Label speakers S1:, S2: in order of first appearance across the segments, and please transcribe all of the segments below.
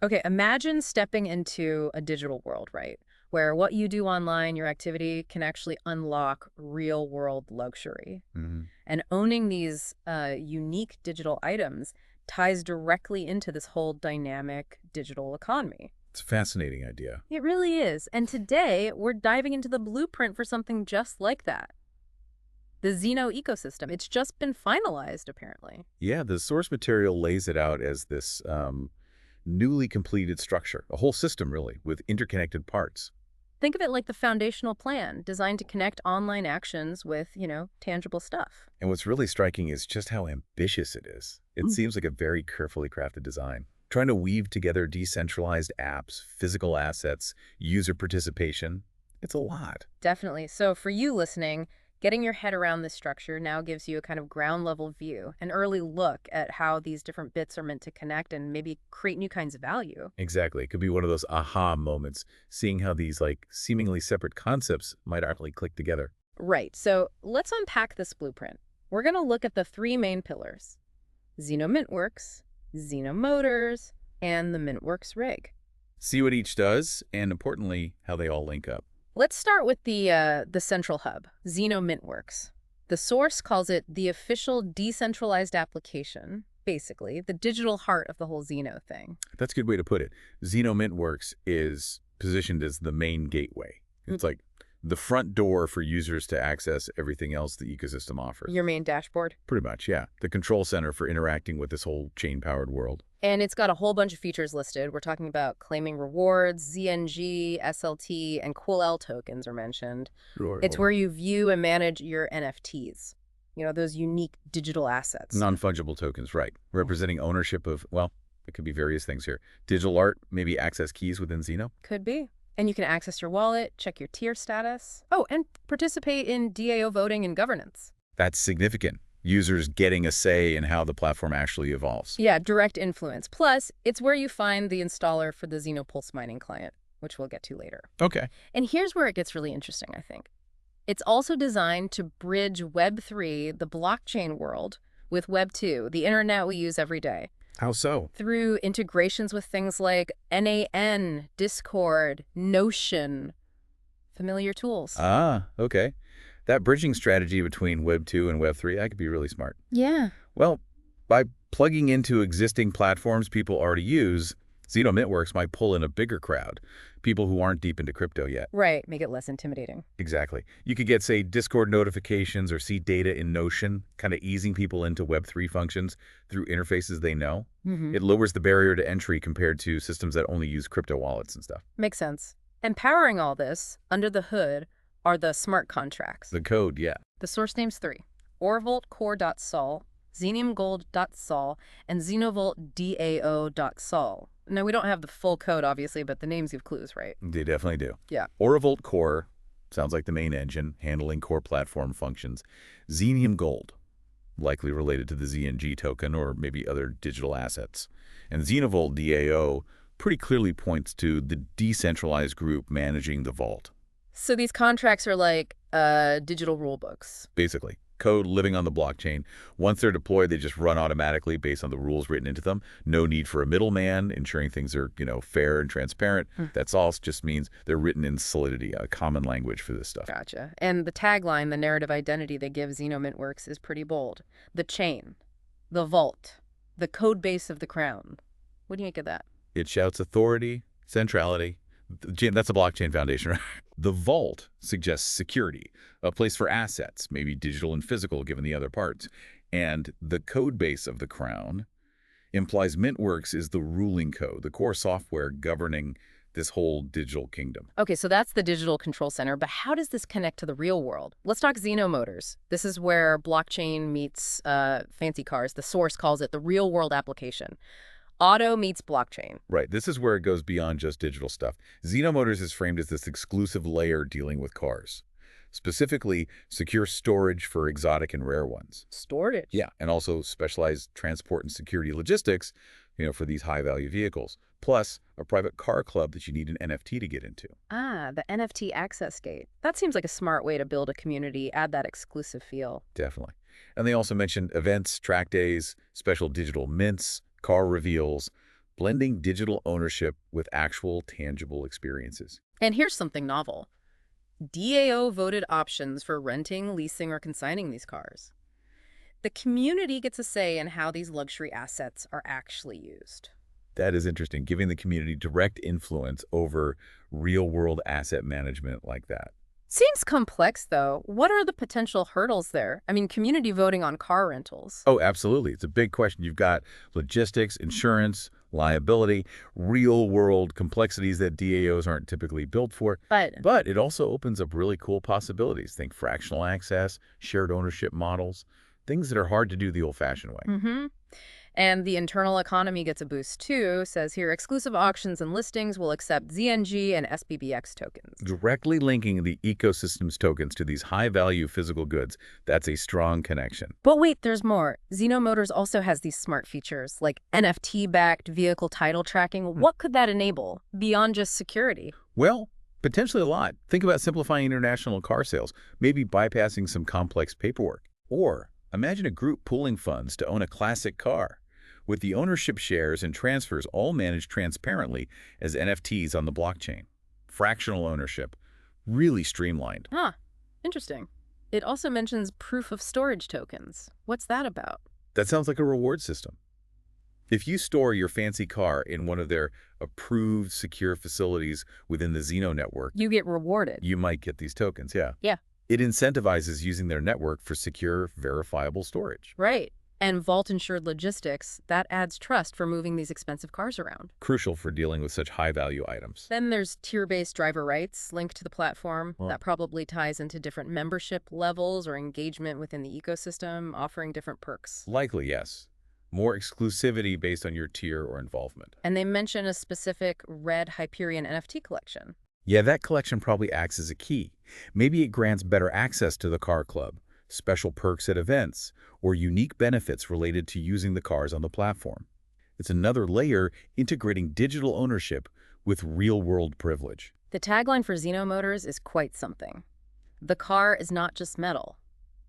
S1: Okay, imagine stepping into a digital world, right? Where what you do online, your activity, can actually unlock real-world luxury.
S2: Hmm.
S1: And owning these unique digital items ties directly into this whole dynamic digital economy.
S2: It's a fascinating idea.
S1: It really is. And today, we're diving into the blueprint for something just like that. The Xeno ecosystem. It's just been finalized, apparently.
S2: Yeah, the source material lays it out as this newly completed structure, a whole system really, with interconnected parts.
S1: Think of it like the foundational plan, designed to connect online actions with, tangible stuff.
S2: And what's really striking is just how ambitious it is. It
S1: Mm.
S2: seems like a very carefully crafted design. Trying to weave together decentralized apps, physical assets, user participation. It's a lot.
S1: Definitely. So for you listening, getting your head around this structure now gives you a kind of ground level view, an early look at how these different bits are meant to connect and maybe create new kinds of value.
S2: Exactly. It could be one of those aha moments, seeing how these seemingly separate concepts might actually click together.
S1: Right. So let's unpack this blueprint. We're going to look at the three main pillars: ZENO MINTWORX, ZENO MOTORZ, and the MINTWORX RIG.
S2: See what each does, and importantly, how they all link up.
S1: Let's start with the central hub, ZENO MINTWORX. The source calls it the official decentralized application, basically, the digital heart of the whole Xeno thing.
S2: That's a good way to put it. ZENO MINTWORX is positioned as the main gateway.
S1: Mm.
S2: It's like the front door for users to access everything else the ecosystem offers.
S1: Your main dashboard.
S2: Pretty much, yeah. The control center for interacting with this whole chain-powered world.
S1: And it's got a whole bunch of features listed. We're talking about claiming rewards, ZNG, SLT, and QLL tokens are mentioned.
S2: Sure.
S1: It's where you view and manage your NFTs, those unique digital assets.
S2: Non-fungible tokens, right. Representing ownership of, well, it could be various things here. Digital art, maybe access keys within Xeno.
S1: Could be. And you can access your wallet, check your tier status. Oh, and participate in DAO voting and governance.
S2: That's significant. Users getting a say in how the platform actually evolves.
S1: Yeah, direct influence. Plus, it's where you find the installer for the Xeno Pulse mining client, which we'll get to later.
S2: Okay.
S1: And here's where it gets really interesting, I think. It's also designed to bridge Web3, the blockchain world, with Web2, the internet we use every day,
S2: How so?
S1: through integrations with things like NAN, Discord, Notion, familiar tools.
S2: Ah, okay. That bridging strategy between Web 2 and Web 3, that could be really smart.
S1: Yeah.
S2: Well, by plugging into existing platforms people already use, ZENO MINTWORX might pull in a bigger crowd, people who aren't deep into crypto yet.
S1: Right, make it less intimidating.
S2: Exactly. You could get, say, Discord notifications or see data in Notion, kind of easing people into Web 3 functions through interfaces they know.
S1: Mm-hmm.
S2: It lowers the barrier to entry compared to systems that only use crypto wallets and stuff.
S1: Makes sense. Empowering all this, under the hood, are the smart contracts.
S2: The code, yeah.
S1: The source name's three: orvoltcore.sol, xeniumgold.sol, and xenovoltdao.sol. Now, we don't have the full code, obviously, but the names give clues, right?
S2: They definitely do.
S1: Yeah.
S2: Oravolt Core sounds like the main engine, handling core platform functions. Xenium Gold, likely related to the ZNG token or maybe other digital assets. And Xenovolt DAO pretty clearly points to the decentralized group managing the vault.
S1: So these contracts are like digital rule books.
S2: Basically, code living on the blockchain. Once they're deployed, they just run automatically based on the rules written into them. No need for a middleman, ensuring things are, fair and transparent. That's all. Just means they're written in Solidity, a common language for this stuff.
S1: Gotcha. And the tagline, the narrative identity they give ZENO MINTWORX is pretty bold. The chain, the vault, the code base of the crown. What do you make of that?
S2: It shouts authority, centrality. That's a blockchain foundation, right? The vault suggests security, a place for assets, maybe digital and physical given the other parts. And the code base of the crown implies MINTWORX is the ruling code, the core software governing this whole digital kingdom.
S1: Okay, so that's the digital control center, but how does this connect to the real world? Let's talk ZENO Motors. This is where blockchain meets fancy cars. The source calls it the real world application. Auto meets blockchain.
S2: Right. This is where it goes beyond just digital stuff. ZENO Motors is framed as this exclusive layer dealing with cars, specifically secure storage for exotic and rare ones.
S1: Storage?
S2: Yeah, and also specialized transport and security logistics, for these high-value vehicles, plus a private car club that you need an NFT to get into.
S1: Ah, the NFT access gate. That seems like a smart way to build a community, add that exclusive feel.
S2: Definitely. And they also mentioned events, track days, special digital mints, car reveals, blending digital ownership with actual tangible experiences.
S1: And here's something novel. DAO voted options for renting, leasing, or consigning these cars. The community gets a say in how these luxury assets are actually used.
S2: That is interesting, giving the community direct influence over real-world asset management like that.
S1: Seems complex, though. What are the potential hurdles there? I mean, community voting on car rentals.
S2: Oh, absolutely. It's a big question. You've got logistics, insurance, liability, real-world complexities that DAOs aren't typically built for. But it also opens up really cool possibilities. Think fractional access, shared ownership models, things that are hard to do the old-fashioned way.
S1: And the internal economy gets a boost too. Says here, exclusive auctions and listings will accept ZNG and SBBX tokens.
S2: Directly linking the ecosystem's tokens to these high-value physical goods, that's a strong connection.
S1: But wait, there's more. ZENO Motors also has these smart features, like NFT-backed vehicle title tracking. What could that enable, beyond just security?
S2: Well, potentially a lot. Think about simplifying international car sales, maybe bypassing some complex paperwork. Or imagine a group pooling funds to own a classic car, with the ownership shares and transfers all managed transparently as NFTs on the blockchain. Fractional ownership, really streamlined.
S1: Huh, interesting. It also mentions proof of storage tokens. What's that about?
S2: That sounds like a reward system. If you store your fancy car in one of their approved secure facilities within the ZENO network,
S1: You get rewarded.
S2: you might get these tokens, yeah.
S1: Yeah.
S2: It incentivizes using their network for secure, verifiable storage.
S1: Right. And vault-insured logistics, that adds trust for moving these expensive cars around.
S2: Crucial for dealing with such high-value items.
S1: Then there's tier-based driver rights linked to the platform. That probably ties into different membership levels or engagement within the ecosystem, offering different perks.
S2: Likely, yes. More exclusivity based on your tier or involvement.
S1: And they mention a specific red Hyperion NFT collection.
S2: Yeah, that collection probably acts as a key. Maybe it grants better access to the car club, special perks at events, or unique benefits related to using the cars on the platform. It's another layer integrating digital ownership with real-world privilege.
S1: The tagline for ZENO Motors is quite something. The car is not just metal.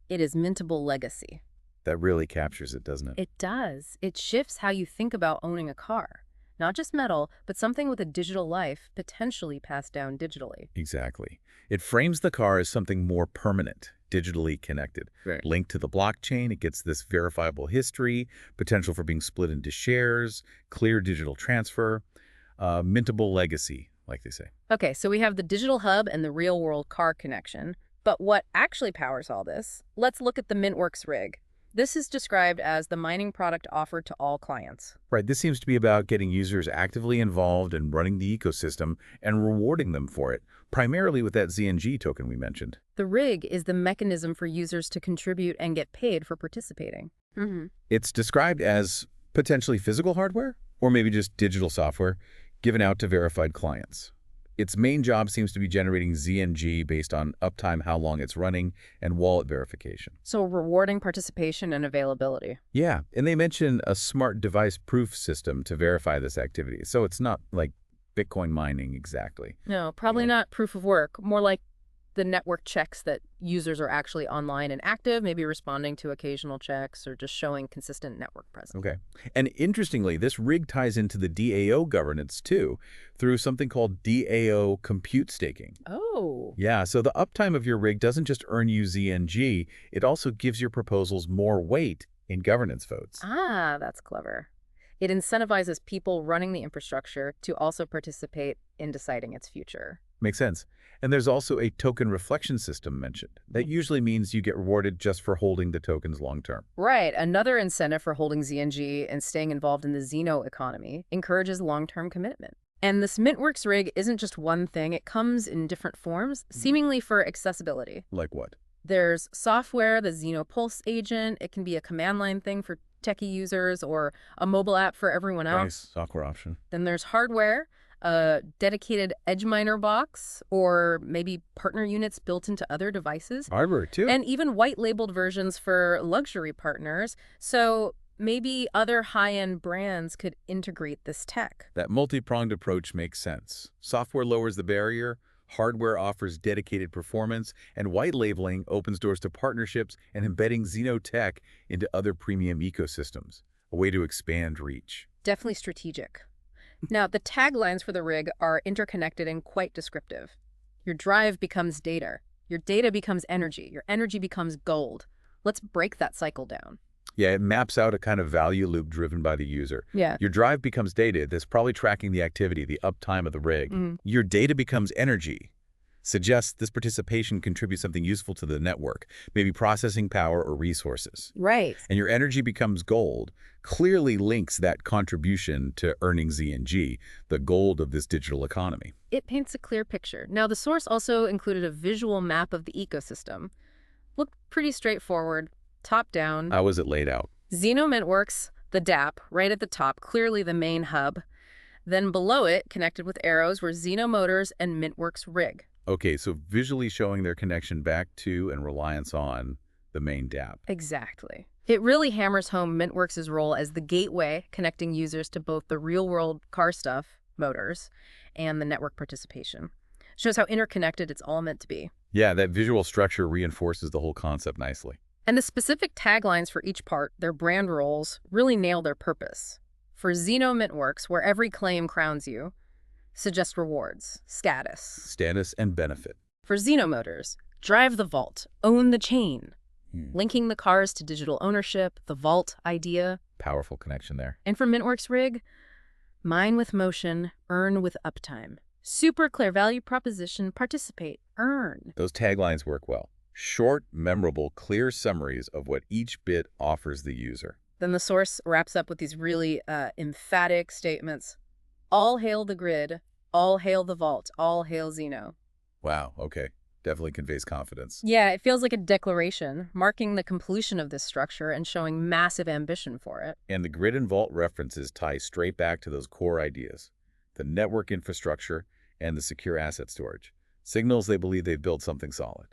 S1: It is mintable legacy.
S2: That really captures it, doesn't it?
S1: It does. It shifts how you think about owning a car. Not just metal, but something with a digital life, potentially passed down digitally.
S2: Exactly. It frames the car as something more permanent, digitally connected.
S1: Right.
S2: Linked to the blockchain, it gets this verifiable history, potential for being split into shares, clear digital transfer, mintable legacy, like they say.
S1: Okay, so we have the digital hub and the real-world car connection. But what actually powers all this? Let's look at the MINTWORX rig. This is described as the mining product offered to all clients.
S2: Right, this seems to be about getting users actively involved in running the ecosystem and rewarding them for it, primarily with that ZNG token we mentioned.
S1: The rig is the mechanism for users to contribute and get paid for participating.
S2: It's described as potentially physical hardware, or maybe just digital software, given out to verified clients. Its main job seems to be generating ZNG based on uptime, how long it's running, and wallet verification.
S1: So rewarding participation and availability.
S2: Yeah, and they mention a smart device proof system to verify this activity. So it's not like Bitcoin mining exactly.
S1: No, probably not proof of work. More like the network checks that users are actually online and active, maybe responding to occasional checks or just showing consistent network presence.
S2: Okay. And interestingly, this rig ties into the DAO governance too, through something called DAO compute staking.
S1: Oh.
S2: Yeah, so the uptime of your rig doesn't just earn you ZNG, it also gives your proposals more weight in governance votes.
S1: Ah, that's clever. It incentivizes people running the infrastructure to also participate in deciding its future.
S2: Makes sense. And there's also a token reflection system mentioned. That usually means you get rewarded just for holding the tokens long term.
S1: Right. Another incentive for holding ZNG and staying involved in the ZENO economy encourages long-term commitment. And this MINTWORX rig isn't just one thing. It comes in different forms, seemingly for accessibility.
S2: Like what?
S1: There's software, the ZENO Pulse agent. It can be a command line thing for techie users or a mobile app for everyone else.
S2: Nice software option.
S1: Then there's hardware, a dedicated edge miner box, or maybe partner units built into other devices.
S2: Hardware too.
S1: And even white-labeled versions for luxury partners. So maybe other high-end brands could integrate this tech.
S2: That multi-pronged approach makes sense. Software lowers the barrier, hardware offers dedicated performance, and white labeling opens doors to partnerships and embedding ZENO tech into other premium ecosystems, a way to expand reach.
S1: Definitely strategic. Now, the taglines for the rig are interconnected and quite descriptive. Your drive becomes data. Your data becomes energy. Your energy becomes gold. Let's break that cycle down.
S2: Yeah, it maps out a kind of value loop driven by the user.
S1: Yeah.
S2: Your drive becomes data that's probably tracking the activity, the uptime of the rig. Your data becomes energy. Suggests this participation contributes something useful to the network, maybe processing power or resources.
S1: Right.
S2: And your energy becomes gold, clearly links that contribution to earning ZNG, the gold of this digital economy.
S1: It paints a clear picture. Now, the source also included a visual map of the ecosystem. Looked pretty straightforward, top down.
S2: How was it laid out?
S1: ZENO MINTWORX, the DApp, right at the top, clearly the main hub. Then below it, connected with arrows, were ZENO MOTORZ and MINTWORX RIG.
S2: Okay, so visually showing their connection back to and reliance on the main DApp.
S1: Exactly. It really hammers home MINTWORX's role as the gateway connecting users to both the real-world car stuff, motors, and the network participation. Shows how interconnected it's all meant to be.
S2: Yeah, that visual structure reinforces the whole concept nicely.
S1: And the specific taglines for each part, their brand roles, really nail their purpose. For ZENO MINTWORX, where every claim crowns you, suggest rewards,
S2: Status and benefit.
S1: For ZENO MOTORZ, drive the vault, own the chain, linking the cars to digital ownership, the vault idea.
S2: Powerful connection there.
S1: And for MINTWORX RIG, mine with motion, earn with uptime. Super clear value proposition, participate, earn.
S2: Those taglines work well. Short, memorable, clear summaries of what each bit offers the user.
S1: Then the source wraps up with these really emphatic statements. All hail the grid, all hail the vault, all hail ZENO.
S2: Wow, okay. Definitely conveys confidence.
S1: Yeah, it feels like a declaration, marking the completion of this structure and showing massive ambition for it.
S2: And the grid and vault references tie straight back to those core ideas. The network infrastructure and the secure asset storage. Signals they believe they've built something solid.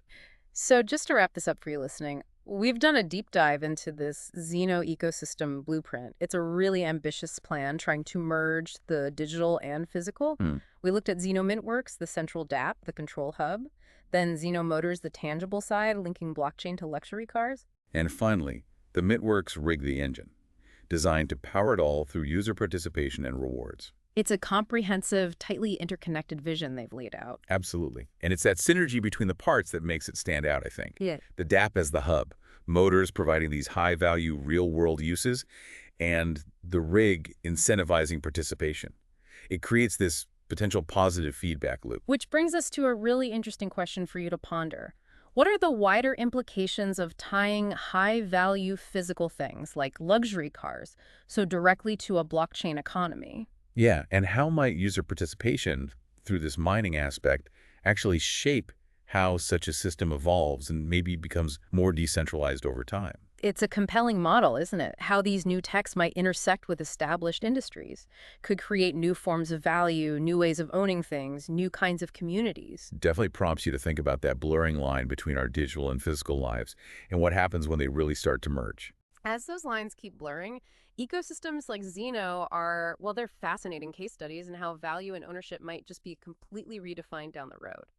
S1: So just to wrap this up for you listening, we've done a deep dive into this ZENO ecosystem blueprint. It's a really ambitious plan trying to merge the digital and physical. We looked at ZENO MINTWORX, the central DApp, the control hub. Then ZENO MOTORZ, the tangible side, linking blockchain to luxury cars.
S2: And finally, the MINTWORX RIG, the engine, designed to power it all through user participation and rewards.
S1: It's a comprehensive, tightly interconnected vision they've laid out.
S2: Absolutely. And it's that synergy between the parts that makes it stand out, I think.
S1: Yeah.
S2: The DApp as the hub, motors providing these high-value real-world uses, and the rig incentivizing participation. It creates this potential positive feedback loop.
S1: Which brings us to a really interesting question for you to ponder. What are the wider implications of tying high-value physical things, like luxury cars, so directly to a blockchain economy?
S2: Yeah, and how might user participation through this mining aspect actually shape how such a system evolves and maybe becomes more decentralized over time?
S1: It's a compelling model, isn't it? How these new techs might intersect with established industries, could create new forms of value, new ways of owning things, new kinds of communities.
S2: Definitely prompts you to think about that blurring line between our digital and physical lives and what happens when they really start to merge.
S1: As those lines keep blurring, ecosystems like ZENO are, well, they're fascinating case studies in how value and ownership might just be completely redefined down the road.